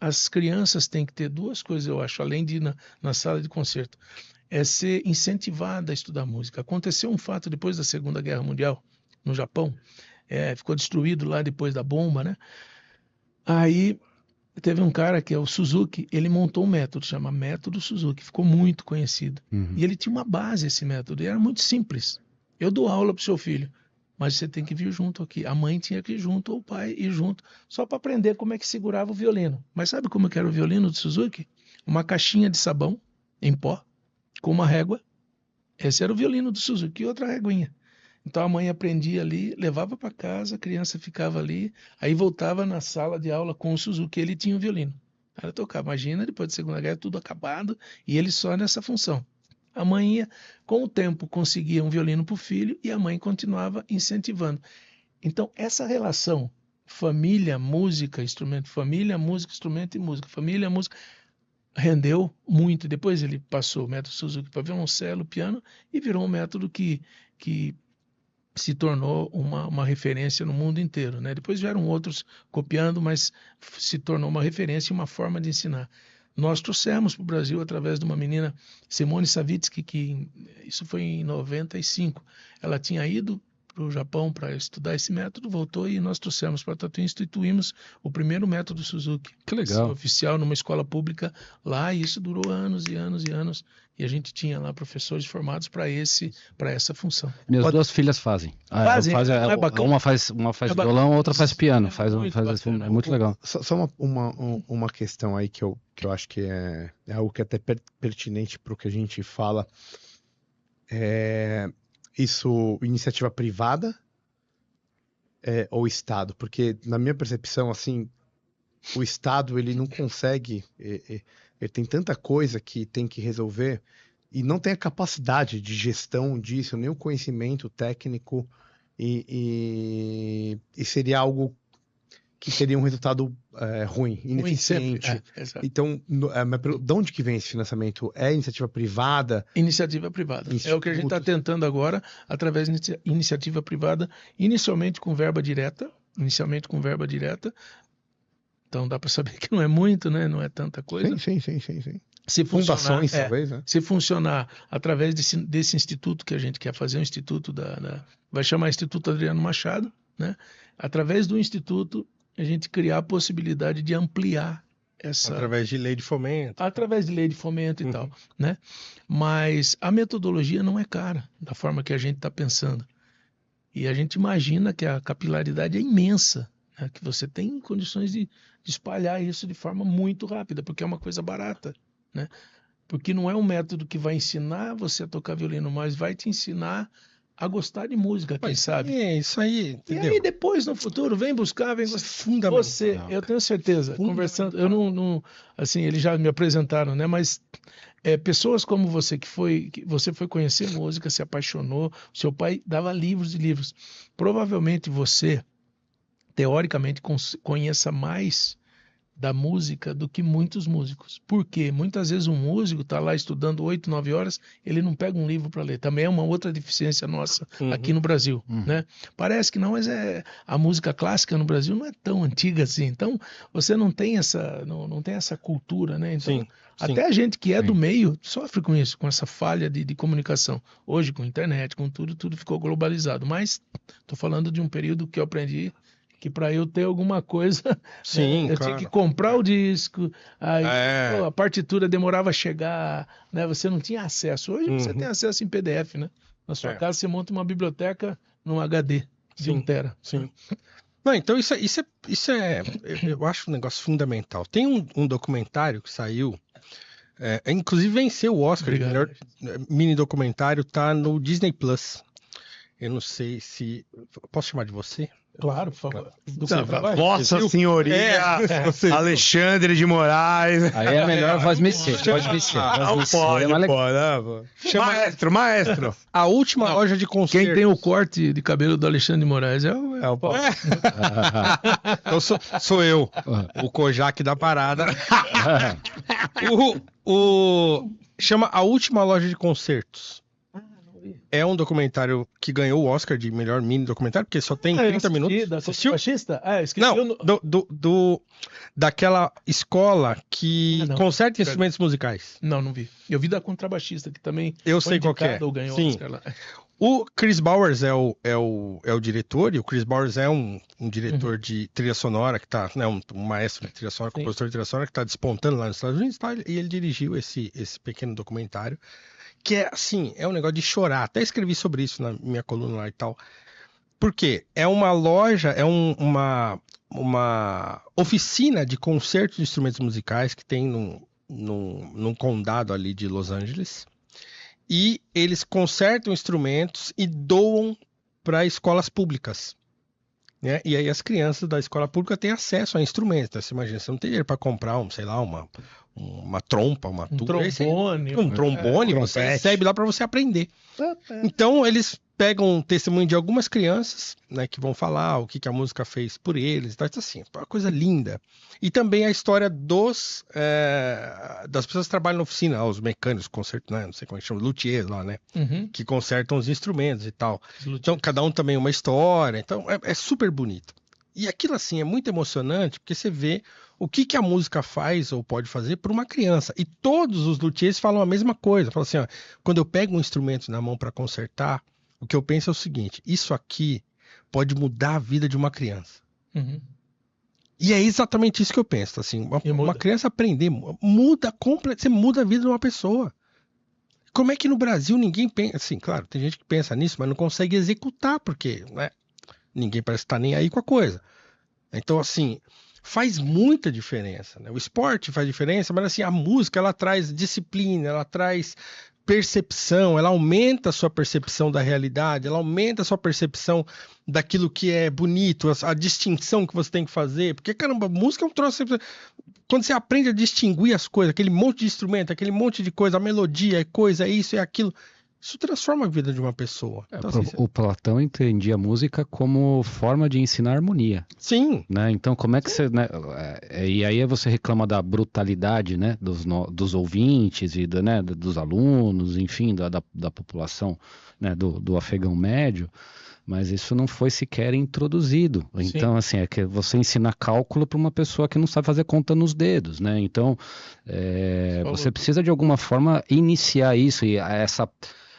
as crianças têm que ter duas coisas, eu acho, além de ir na sala de concerto. É ser incentivada a estudar música. Aconteceu um fato depois da Segunda Guerra Mundial, no Japão, ficou destruído lá depois da bomba, né? Aí teve um cara que é o Suzuki, ele montou um método, chama Método Suzuki, ficou muito conhecido. E ele tinha uma base, esse método, e era muito simples. Eu dou aula para o seu filho, mas você tem que vir junto aqui. A mãe tinha que ir junto, ou o pai ir junto, só para aprender como é que segurava o violino. Mas sabe como que era o violino do Suzuki? Uma caixinha de sabão em pó, com uma régua. Esse era o violino do Suzuki, e outra réguinha. Então a mãe aprendia ali, levava para casa, a criança ficava ali, aí voltava na sala de aula com o Suzuki, ele tinha o violino. Ela tocava, imagina, depois da Segunda Guerra, tudo acabado, e ele só nessa função. A mãe ia, com o tempo, conseguia um violino para o filho, e a mãe continuava incentivando. Então essa relação, família, música, instrumento, família, música, instrumento e música, família, música, rendeu muito. Depois ele passou o método Suzuki para violoncelo, piano, e virou um método que se tornou uma referência no mundo inteiro, né? Depois vieram outros copiando, mas se tornou uma referência e uma forma de ensinar. Nós trouxemos para o Brasil através de uma menina, Simone Savitsky, que isso foi em 95. Ela tinha ido para o Japão para estudar esse método, voltou e nós trouxemos para Tatuí, instituímos o primeiro método Suzuki. Que legal. Oficial numa escola pública lá, e isso durou anos e anos e anos. E a gente tinha lá professores formados para essa função. Minhas duas filhas fazem. Uma faz violão, a outra faz piano. É muito legal. Só uma questão aí que eu acho que é algo que é até pertinente para o que a gente fala. Isso, iniciativa privada ou Estado? Porque, na minha percepção, assim, o Estado, ele não consegue, ele tem tanta coisa que tem que resolver e não tem a capacidade de gestão disso, nem o conhecimento técnico, e seria algo que teria um resultado ruim, ineficiente. Então, de onde que vem esse financiamento? É iniciativa privada? Iniciativa privada. Institutos. É o que a gente está tentando agora, através de iniciativa privada, inicialmente com verba direta. Então dá para saber que não é muito, né? Não é tanta coisa. Sim. Se fundações, talvez, né? Se funcionar através desse instituto que a gente quer fazer, um instituto vai chamar Instituto Adriano Machado, né? Através do instituto, a gente criar a possibilidade de ampliar essa... Através de lei de fomento. Através de lei de fomento e tal, né? Mas a metodologia não é cara, da forma que a gente está pensando. E a gente imagina que a capilaridade é imensa, né? Que você tem condições de espalhar isso de forma muito rápida, porque é uma coisa barata, né? Porque não é um método que vai ensinar você a tocar violino, mas vai te ensinar a gostar de música, quem sabe. É, isso aí, entendeu? E aí depois, no futuro, vem buscar. Você, eu tenho certeza, conversando, eu não, assim, eles já me apresentaram, né, mas pessoas como você, que você foi conhecer música, se apaixonou, seu pai dava livros e livros. Provavelmente você, teoricamente, conheça mais da música do que muitos músicos. Por quê? Muitas vezes um músico está lá estudando 8, 9 horas, ele não pega um livro para ler. Também é uma outra deficiência nossa aqui no Brasil, né? Parece que não, mas a música clássica no Brasil não é tão antiga assim. Então, você não tem não tem essa cultura, né? Então, até a gente que é do meio sofre com isso, com essa falha de comunicação. Hoje, com internet, com tudo ficou globalizado. Mas estou falando de um período que eu aprendi que para eu ter alguma coisa, eu tinha que comprar o disco, aí, a partitura demorava a chegar, né? Você não tinha acesso. Hoje você tem acesso em PDF, né? Na sua casa você monta uma biblioteca num HD de 1 tera. Sim. Não, então isso é eu acho um negócio fundamental. Tem um documentário que saiu, inclusive venceu o Oscar de melhor mini documentário, tá no Disney Plus. Eu não sei se... Posso chamar de você? Claro, por favor. Vossa Senhoria Alexandre de Moraes. Aí é melhor voz mexer. Pode mexer. Maestro. A última loja de concertos. Quem tem o corte de cabelo do Alexandre de Moraes é o Paulo. Então sou eu, o Kojak da parada. Chama A Última Loja de Concertos. É um documentário que ganhou o Oscar de melhor mini documentário, porque só tem 30 minutos. Da contrabaixista? Esqueci. Não, daquela escola que conserta instrumentos musicais. Não vi. Eu vi da contrabaixista, que também eu sei qual que é. Ganhou Sim. Oscar lá. O Chris Bowers é o diretor, e o Chris Bowers é um diretor de trilha sonora, que tá, né, um maestro de trilha sonora, compositor de trilha sonora, que está despontando lá nos Estados Unidos, tá, e ele dirigiu esse pequeno documentário, que é assim, é um negócio de chorar. Até escrevi sobre isso na minha coluna lá e tal. Por quê? É uma loja, é uma oficina de concertos de instrumentos musicais que tem num condado ali de Los Angeles. E eles consertam instrumentos e doam para escolas públicas, né? E aí as crianças da escola pública têm acesso a instrumentos. Então, você imagina, você não tem dinheiro para comprar uma trompa, um trombone. Um trombone, você recebe lá para você aprender. Então, eles pegam um testemunho de algumas crianças, né, que vão falar o que a música fez por eles. Então, assim, é uma coisa linda. E também a história das pessoas que trabalham na oficina, os mecânicos, né, não sei como é que chama, luthiers lá, né? Que consertam os instrumentos e tal. Então, cada um também uma história. Então, é super bonito. E aquilo, assim, é muito emocionante, porque você vê o que a música faz ou pode fazer para uma criança. E todos os luthiers falam a mesma coisa. Falam assim, ó, quando eu pego um instrumento na mão para consertar, o que eu penso é o seguinte: isso aqui pode mudar a vida de uma criança. E é exatamente isso que eu penso. Assim, uma criança aprender você muda a vida de uma pessoa. Como é que no Brasil ninguém pensa? Assim, claro, tem gente que pensa nisso, mas não consegue executar, porque, né, ninguém parece estar nem aí com a coisa. Então, assim, faz muita diferença, né? O esporte faz diferença, mas assim, a música, ela traz disciplina, ela traz percepção, ela aumenta a sua percepção da realidade, ela aumenta a sua percepção daquilo que é bonito, a distinção que você tem que fazer, porque, caramba, música é um troço... Quando você aprende a distinguir as coisas, aquele monte de instrumento, aquele monte de coisa, a melodia, é coisa, é isso, é aquilo... Isso transforma a vida de uma pessoa. Então, assim, o Platão entendia a música como forma de ensinar harmonia. Sim. Né? Então, como é que você... Né? E aí você reclama da brutalidade, né? dos ouvintes e né? dos alunos, enfim, da população, né? do afegão médio, mas isso não foi sequer introduzido. Então, sim, assim, é que você ensina cálculo para uma pessoa que não sabe fazer conta nos dedos, né? Então, você precisa de alguma forma iniciar isso e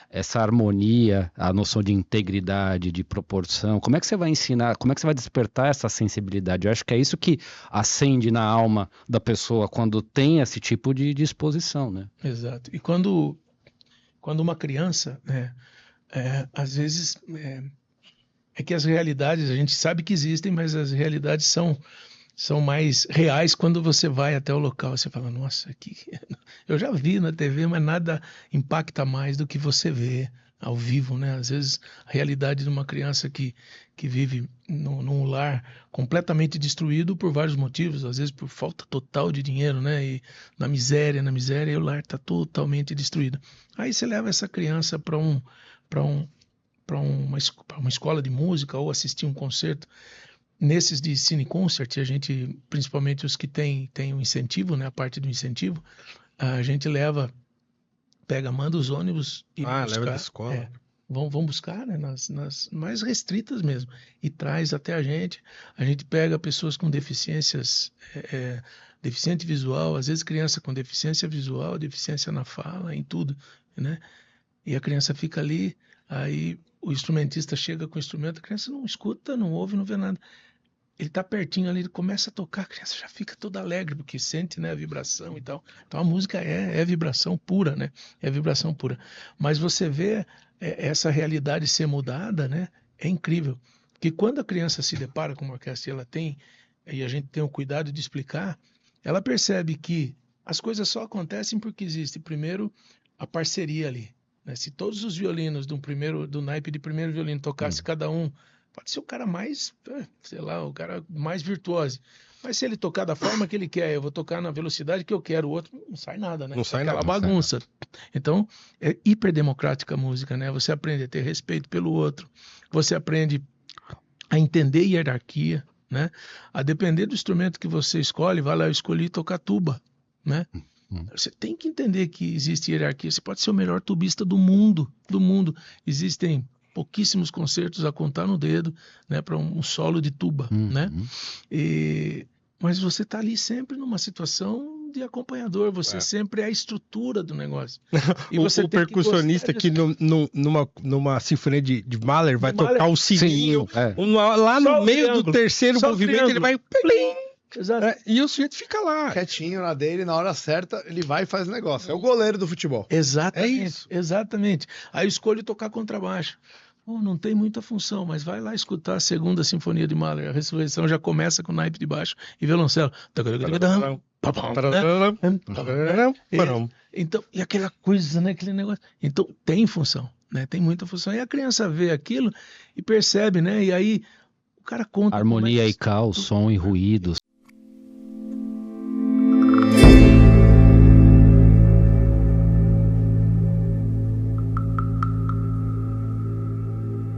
essa harmonia, a noção de integridade, de proporção. Como é que você vai ensinar, como é que você vai despertar essa sensibilidade? Eu acho que é isso que acende na alma da pessoa quando tem esse tipo de disposição, né? Exato. E quando uma criança, né, às vezes é que as realidades, a gente sabe que existem, mas as realidades são mais reais quando você vai até o local. Você fala, nossa, eu já vi na TV, mas nada impacta mais do que você vê ao vivo, né? Às vezes a realidade de uma criança que vive num lar completamente destruído por vários motivos, às vezes por falta total de dinheiro, né? E na miséria, e o lar está totalmente destruído. Aí você leva essa criança para uma escola de música ou assistir um concerto. Nesses de Cine Concert, a gente, principalmente os que tem o incentivo, né, a parte do incentivo, a gente manda os ônibus e leva da escola. Vão buscar, né, nas mais restritas mesmo, e traz até a gente pega pessoas com deficiências, deficiente visual, às vezes criança com deficiência visual, deficiência na fala, em tudo, né, e a criança fica ali, aí o instrumentista chega com o instrumento, a criança não escuta, não ouve, não vê nada. Ele está pertinho ali, ele começa a tocar, a criança já fica toda alegre, porque sente, né, a vibração e tal. Então a música é vibração pura, né? É vibração pura. Mas você vê essa realidade ser mudada, né? É incrível. Porque quando a criança se depara com uma orquestra e a gente tem o cuidado de explicar, ela percebe que as coisas só acontecem porque existe, primeiro, a parceria ali. Né? Se todos os violinos do naipe de primeiro violino tocasse cada um, pode ser o cara mais, sei lá, o cara mais virtuoso. Mas se ele tocar da forma que ele quer, eu vou tocar na velocidade que eu quero, o outro não sai nada, né? Não sai aquela nada. Bagunça. Então, é hiperdemocrática a música, né? Você aprende a ter respeito pelo outro, você aprende a entender hierarquia, né? A depender do instrumento que você escolhe, vai lá, eu escolhi tocar tuba, né? Você tem que entender que existe hierarquia. Você pode ser o melhor tubista do mundo, Existem pouquíssimos concertos a contar no dedo, né, para um solo de tuba, né? Mas você está ali sempre numa situação de acompanhador, você sempre é a estrutura do negócio. E você o percussionista que numa sinfonia de Mahler vai tocar o sininho, lá no meio do terceiro movimento ele vai... Exato. E o sujeito fica lá. Quietinho na dele, na hora certa, ele vai e faz o negócio. É o goleiro do futebol. Exatamente. É isso. Exatamente. Aí eu escolho tocar contrabaixo. Não tem muita função, mas vai lá escutar a segunda sinfonia de Mahler. A Ressurreição já começa com naipe de baixo e violoncelo. Então, e aquela coisa, né? Aquele negócio. Então, tem função, né? Tem muita função. E a criança vê aquilo e percebe, né? E aí o cara conta. Harmonia e caos, som e ruídos.